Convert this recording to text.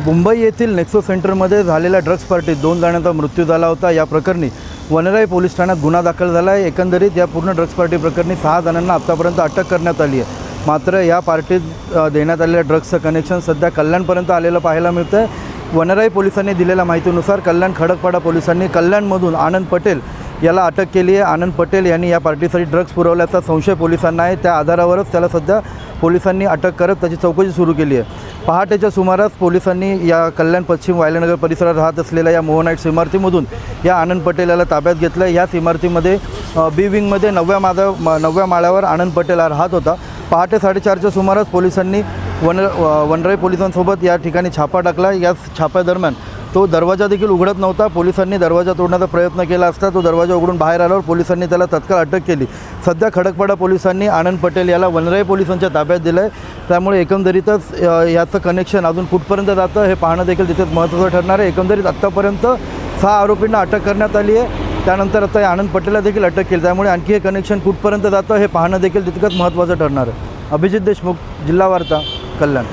मुंबई येथील नेक्सो सेंटरमध्ये झालेल्या ड्रग्ज पार्टीत 2 जणांचा मृत्यू झाला होता। या प्रकरणी वनराई पोलीस ठाण्यात गुन्हा दाखल झाला आहे। एकंदरीत या पूर्ण ड्रग्ज पार्टी प्रकरणी 6 जणांना आतापर्यंत अटक करण्यात आली आहे। मात्र या पार्टीत देण्यात आलेल्या ड्रग्जचं कनेक्शन सध्या कल्याणपर्यंत आलेलं पाहायला मिळतं आहे। वनराई पोलिसांनी दिलेल्या माहितीनुसार कल्याण खडकपाडा पोलिसांनी कल्याणमधून आनंद पटेल याला अटक केली आहे। आनंद पटेल यांनी या पार्टीसाठी ड्रग्ज पुरवल्याचा संशय पोलिसांना आहे। त्या आधारावरच त्याला सध्या पोलिसांनी अटक करत त्याची चौकशी सुरू केली आहे। पहाटेच्या सुमारास पोलिसांनी या कल्याण पश्चिम वायलानगर परिसरात राहत असलेल्या या मोहनाईट्स इमारतीमधून या आनंद पटेल याला ताब्यात घेतलं। याच इमारतीमध्ये बी विंगमध्ये 9व्या माळ्यावर आनंद पटेल राहत होता। पहाटे 4:30च्या सुमारास पोलिसांनी वनराई पोलिसांसोबत या ठिकाणी छापा टाकला। या छाप्यादरम्यान तो दरवाजा देखील उघडत नव्हता। पोलिसांनी दरवाजा तोडण्याचा प्रयत्न केला असता तो दरवाजा उघडून बाहेर आल्यावर पोलिसांनी त्याला तत्काळ अटक केली। सध्या खडकपाडा पोलिसांनी आनंद पटेल याला वनराई पोलिसांच्या ताब्यात दिलं आहे। त्यामुळे एकंदरीतच याचं कनेक्शन अजून कुठपर्यंत जातं हे पाहणं देखील तिथेच महत्त्वाचं ठरणार आहे। एकंदरीत आत्तापर्यंत 6 आरोपींना अटक करण्यात आली आहे। त्यानंतर आता या आनंद पटेलला देखील अटक केली। त्यामुळे आणखी हे कनेक्शन कुठपर्यंत जातं हे पाहणं देखील तितकंच महत्त्वाचं ठरणार आहे। अभिजित देशमुख, जिल्हा वार्ता, कल्याण।